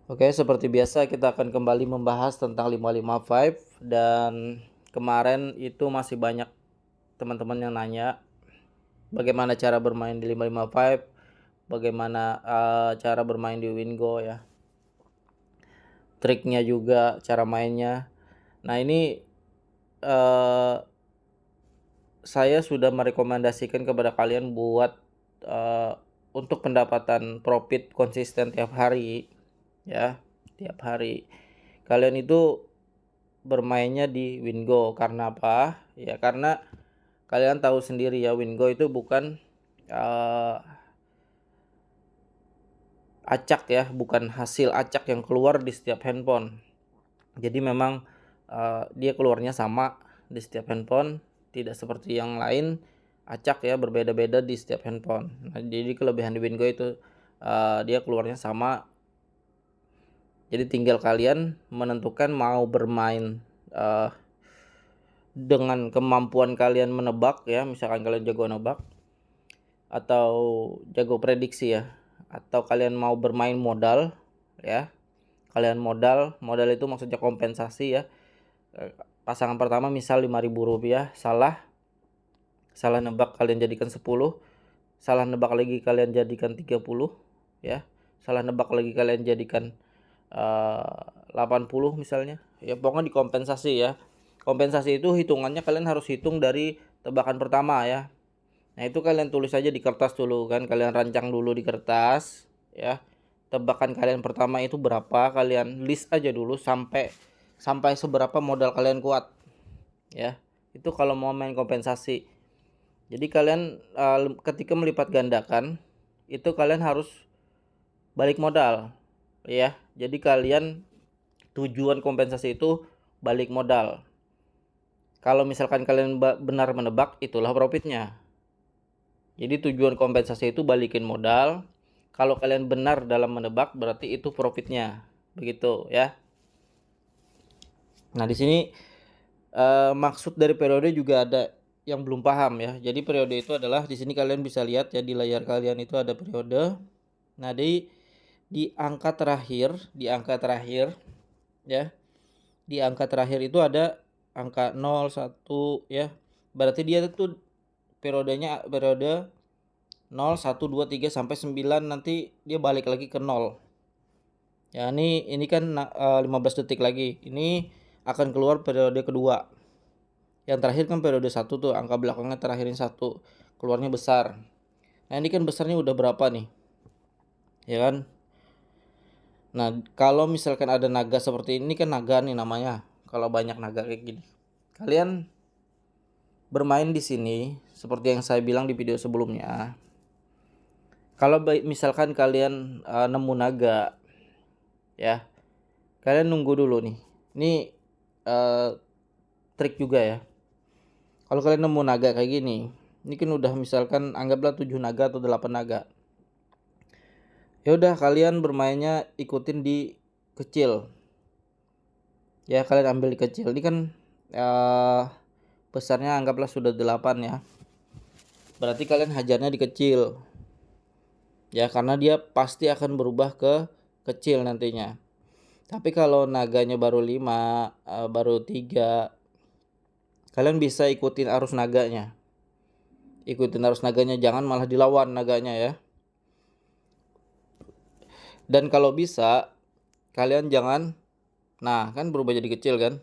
Oke, seperti biasa kita akan kembali membahas tentang 555 dan kemarin itu masih banyak teman-teman yang nanya bagaimana cara bermain di 555, bagaimana cara bermain di Wingo ya. Triknya juga, cara mainnya. Nah, ini uh, saya sudah merekomendasikan kepada kalian buat uh, untuk pendapatan profit konsisten tiap hari ya, tiap hari. Kalian itu bermainnya di Wingo karena apa? Ya karena kalian tahu sendiri ya, Wingo itu bukan uh, acak ya, bukan hasil acak yang keluar di setiap handphone. Jadi memang dia keluarnya sama di setiap handphone, tidak seperti yang lain acak ya, berbeda-beda di setiap handphone. Nah, jadi kelebihan di Wingo itu dia keluarnya sama. Jadi tinggal kalian menentukan mau bermain uh, dengan kemampuan kalian menebak ya, misalkan kalian jago nebak atau jago prediksi ya, atau kalian mau bermain modal ya. Kalian modal itu maksudnya kompensasi ya. Pasangan pertama misal Rp5.000, salah nebak kalian jadikan 10, salah nebak lagi kalian jadikan 30 ya, salah nebak lagi kalian jadikan 80 misalnya ya, pokoknya dikompensasi ya. Kompensasi itu hitungannya kalian harus hitung dari tebakan pertama ya. Nah, itu kalian tulis aja di kertas dulu kan, kalian rancang dulu di kertas ya. Tebakan kalian pertama itu berapa, kalian list aja dulu sampai seberapa modal kalian kuat ya. Itu kalau mau main kompensasi. Jadi kalian ketika melipat gandakan itu kalian harus balik modal ya. Jadi kalian tujuan kompensasi itu balik modal. Kalau misalkan kalian benar menebak, itulah profitnya. Jadi tujuan kompensasi itu balikin modal. Kalau kalian benar dalam menebak, berarti itu profitnya. Begitu ya. Nah, di sini maksud dari periode juga ada yang belum paham ya. Jadi periode itu adalah, di sini kalian bisa lihat ya, di layar kalian itu ada periode. Nah, di angka terakhir ya. Di angka terakhir itu ada angka 0, 1 ya. Berarti dia itu periodenya periode 0, 1, 2, 3 sampai 9, nanti dia balik lagi ke 0. Ya, ini kan 15 detik lagi. Ini akan keluar periode kedua. Yang terakhir kan periode 1 tuh, angka belakangnya terakhirin 1. Keluarnya besar. Nah, ini kan besarnya udah berapa nih? Ya kan? Nah, kalau misalkan ada naga seperti ini kan naga nih namanya. Kalau banyak naga kayak gini, kalian bermain di sini seperti yang saya bilang di video sebelumnya. Kalau misalkan kalian nemu naga ya, kalian nunggu dulu nih. Ini trik juga ya. Kalau kalian nemu naga kayak gini, ini kan udah misalkan anggaplah 7 naga atau 8 naga. Ya udah, kalian bermainnya ikutin di kecil. Ya, kalian ambil di kecil. Ini kan besarnya anggaplah sudah 8 ya. Berarti kalian hajarnya di kecil. Ya, karena dia pasti akan berubah ke kecil nantinya. Tapi kalau naganya baru 5, baru 3, kalian bisa ikutin arus naganya. Ikutin arus naganya, jangan malah dilawan naganya ya. Dan kalau bisa kalian jangan, nah kan berubah jadi kecil kan.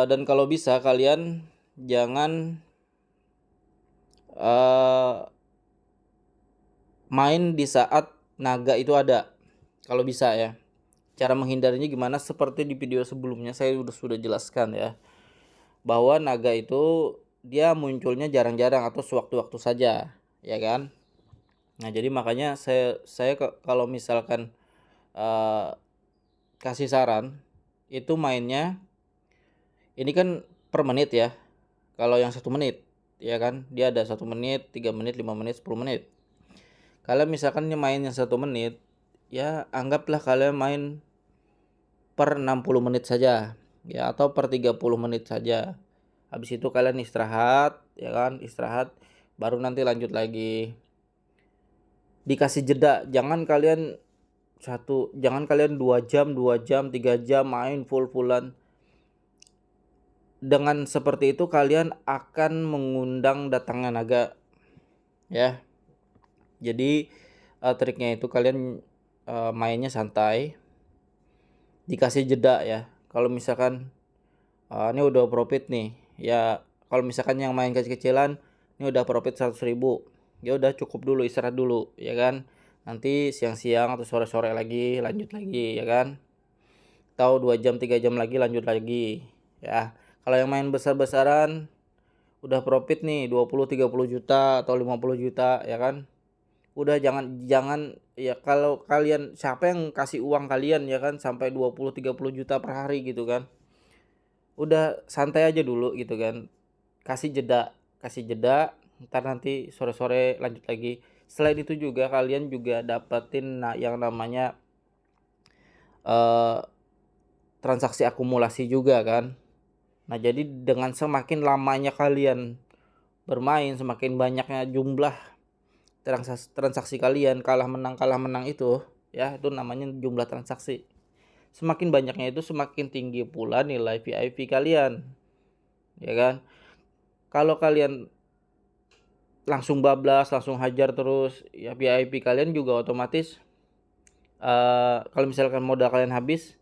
Dan kalau bisa kalian jangan main di saat naga itu ada. Kalau bisa ya. Cara menghindarinya gimana? Seperti di video sebelumnya saya sudah jelaskan ya, bahwa naga itu dia munculnya jarang-jarang atau sewaktu-waktu saja, ya kan? Nah, jadi makanya saya kalau misalkan kasih saran itu mainnya ini kan per menit ya. Kalau yang 1 menit ya kan, dia ada 1 menit, 3 menit, 5 menit, 10 menit. Kalian misalkan main yang 1 menit, ya anggaplah kalian main per 60 menit saja ya, atau per 30 menit saja. Habis itu kalian istirahat ya kan, istirahat baru nanti lanjut lagi. Dikasih jeda, jangan kalian jangan kalian 2 jam, 3 jam main full-fullan. Dengan seperti itu kalian akan mengundang datangnya naga, ya. Jadi triknya itu kalian mainnya santai, dikasih jeda ya. Kalau misalkan ini udah profit nih, ya kalau misalkan yang main kecil-kecilan ini udah profit 100.000, ya udah cukup dulu, istirahat dulu, ya kan. Nanti siang-siang atau sore-sore lagi lanjut lagi, ya kan. Atau 2 jam 3 jam lagi lanjut lagi, ya. Kalau yang main besar-besaran udah profit nih 20-30 juta atau 50 juta, ya kan. Udah jangan jangan ya, kalau kalian siapa yang kasih uang kalian, ya kan, sampai 20-30 juta per hari gitu kan. Udah santai aja dulu gitu kan. Kasih jeda, ntar nanti sore-sore lanjut lagi. Selain itu juga kalian juga dapetin yang namanya eh, transaksi akumulasi juga kan. Nah, jadi dengan semakin lamanya kalian bermain, semakin banyaknya jumlah transaksi kalian, kalah menang itu, ya itu namanya jumlah transaksi. Semakin banyaknya itu semakin tinggi pula nilai VIP kalian, ya kan. Kalau kalian langsung bablas, langsung hajar terus, ya VIP kalian juga otomatis kalau misalkan modal kalian habis,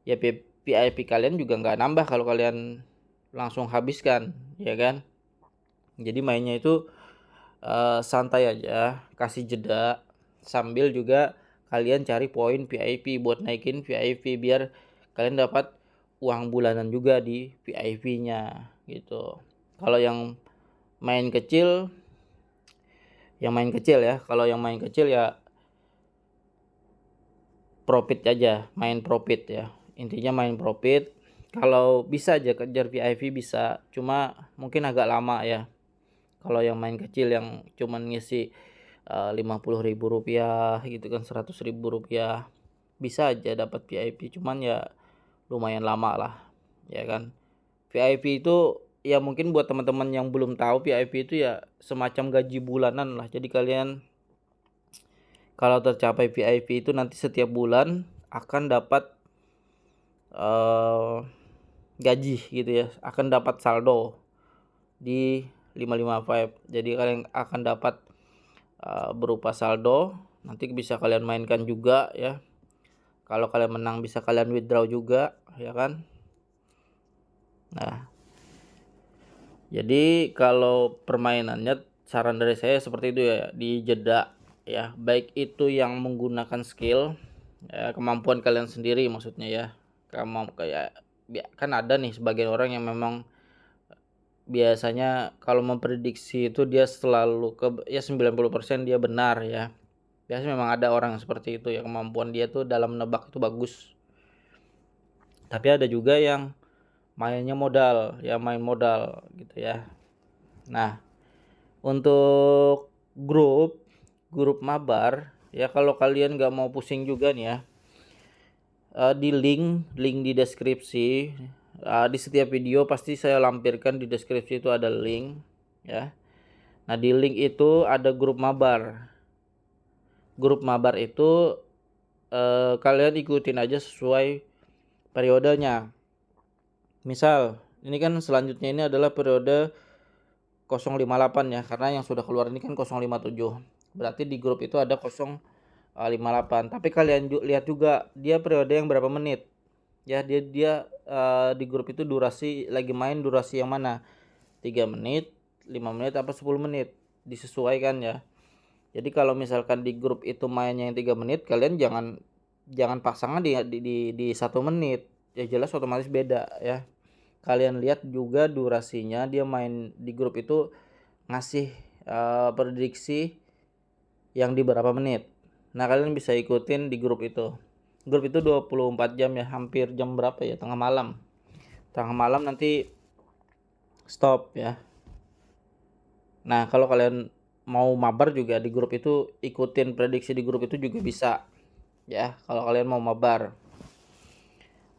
ya VIP kalian juga nggak nambah kalau kalian langsung habiskan, ya kan. Jadi mainnya itu santai aja, kasih jeda, sambil juga kalian cari poin VIP buat naikin VIP biar kalian dapat uang bulanan juga di VIP-nya gitu. Kalau yang main kecil, ya, kalau yang main kecil ya profit aja, main profit ya. Intinya main profit. Kalau bisa aja kejar VIP bisa, cuma mungkin agak lama ya. Kalau yang main kecil yang cuman ngisi 50.000 rupiah gitu kan, 100.000 rupiah, bisa aja dapat VIP, cuman ya lumayan lama lah, ya kan. VIP itu ya mungkin buat teman-teman yang belum tahu, VIP itu ya semacam gaji bulanan lah. Jadi kalian kalau tercapai VIP itu nanti setiap bulan akan dapat eh, gaji gitu ya, akan dapat saldo di 555. Jadi kalian akan dapat berupa saldo, nanti bisa kalian mainkan juga ya. Kalau kalian menang bisa kalian withdraw juga, ya kan. Nah, jadi kalau permainannya saran dari saya seperti itu ya, di jeda ya, baik itu yang menggunakan skill ya, kemampuan kalian sendiri maksudnya ya. Kayak kan ada nih sebagian orang yang memang biasanya kalau memprediksi itu dia selalu 90% dia benar ya. Biasanya memang ada orang yang seperti itu ya, kemampuan dia tuh dalam menebak itu bagus. Tapi ada juga yang mainnya modal, ya main modal gitu ya. Nah, untuk grup mabar ya, kalau kalian nggak mau pusing juga nih ya, di link di deskripsi, di setiap video pasti saya lampirkan di deskripsi itu ada link ya. Nah, di link itu ada grup mabar. Grup mabar itu kalian ikutin aja sesuai periodenya. Misal ini kan selanjutnya ini adalah periode 058 ya, karena yang sudah keluar ini kan 057. Berarti di grup itu ada 058. Tapi kalian lihat juga dia periode yang berapa menit. Ya, dia di grup itu durasi lagi main durasi yang mana? 3 menit, 5 menit apa 10 menit. Disesuaikan ya. Jadi kalau misalkan di grup itu mainnya yang 3 menit, kalian jangan pasangan di 1 menit. Ya jelas otomatis beda ya. Kalian lihat juga durasinya, dia main di grup itu ngasih prediksi yang di berapa menit. Nah, kalian bisa ikutin di grup itu. Grup itu 24 jam ya, hampir jam berapa ya? Tengah malam. Tengah malam nanti stop ya. Nah, kalau kalian mau mabar juga di grup itu, ikutin prediksi di grup itu juga bisa ya, kalau kalian mau mabar.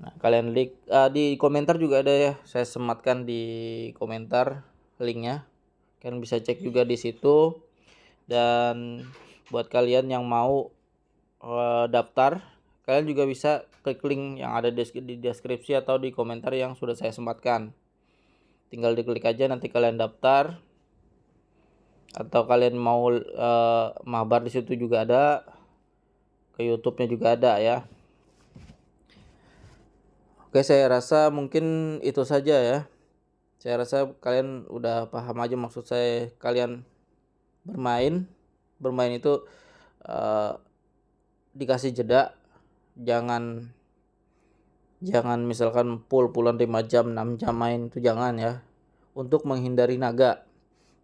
Nah, kalian link di komentar juga ada ya, saya sematkan di komentar linknya. Kalian bisa cek juga di situ. Dan buat kalian yang mau daftar, kalian juga bisa klik link yang ada di deskripsi atau di komentar yang sudah saya sematkan. Tinggal diklik aja, nanti kalian daftar, atau kalian mau mabar di situ juga ada, ke YouTube-nya juga ada ya. Oke, saya rasa mungkin itu saja ya. Saya rasa kalian udah paham aja maksud saya. Kalian bermain itu uh, dikasih jeda, jangan misalkan puluhan 5 jam 6 jam main, itu jangan ya, untuk menghindari naga.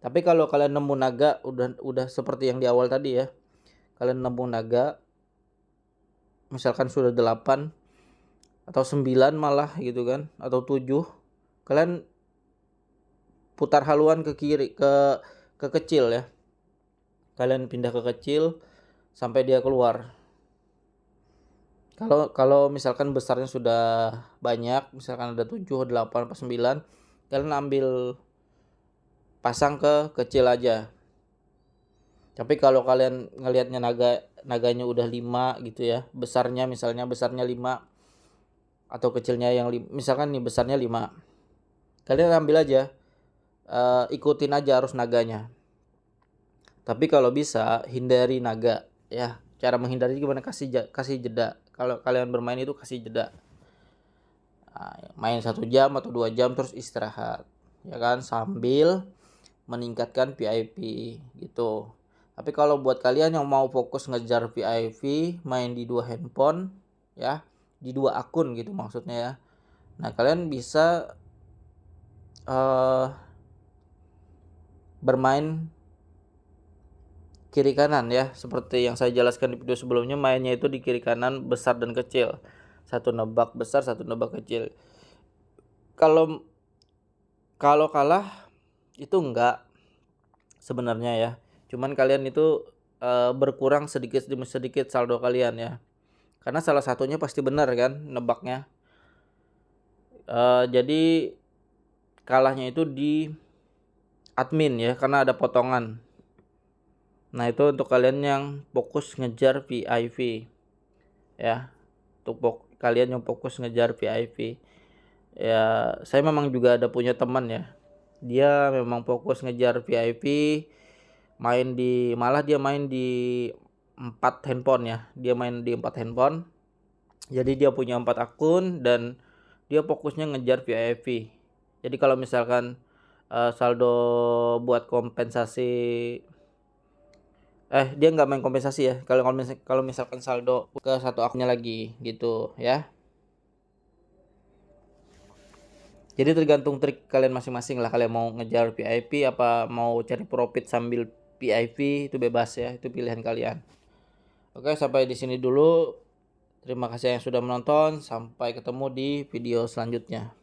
Tapi kalau kalian nemu naga, udah seperti yang di awal tadi ya, kalian nemu naga misalkan sudah 8 atau 9 malah gitu kan, atau 7, kalian putar haluan ke kiri, ke kecil ya. Kalian pindah ke kecil sampai dia keluar. Kalau misalkan besarnya sudah banyak, misalkan ada 7, 8, atau 9, kalian ambil pasang ke kecil aja. Tapi kalau kalian ngelihatnya naganya udah 5 gitu ya, besarnya 5 atau kecilnya yang misalkan nih besarnya 5, kalian ambil aja, ikutin aja arus naganya. Tapi kalau bisa hindari naga ya. Cara menghindari gimana? Kasih jeda. Kalau kalian bermain itu kasih jeda. Nah, main 1 jam atau 2 jam terus istirahat, ya kan, sambil meningkatkan VIP gitu. Tapi kalau buat kalian yang mau fokus ngejar VIP, main di 2 handphone ya, di 2 akun gitu maksudnya ya. Nah, kalian bisa bermain kiri kanan ya, seperti yang saya jelaskan di video sebelumnya. Mainnya itu di kiri kanan, besar dan kecil. Satu nebak besar, satu nebak kecil. Kalau kalah itu enggak sebenarnya ya. Cuman kalian itu berkurang sedikit demi sedikit saldo kalian ya. Karena salah satunya pasti benar kan nebaknya. Jadi kalahnya itu di admin ya, karena ada potongan. Nah, itu untuk kalian yang fokus ngejar VIP ya. Untuk kalian yang fokus ngejar VIP. Ya, saya memang juga ada punya teman ya. Dia memang fokus ngejar VIP, malah dia main di 4 handphone ya. Dia main di 4 handphone. Jadi dia punya 4 akun dan dia fokusnya ngejar VIP. Jadi kalau misalkan saldo buat kompensasi, dia nggak main kompensasi ya. Kalau misalkan saldo ke satu akunnya lagi gitu ya. Jadi tergantung trik kalian masing-masing lah. Kalian mau ngejar VIP apa mau cari profit sambil VIP, itu bebas ya. Itu pilihan kalian. Oke, sampai di sini dulu. Terima kasih yang sudah menonton. Sampai ketemu di video selanjutnya.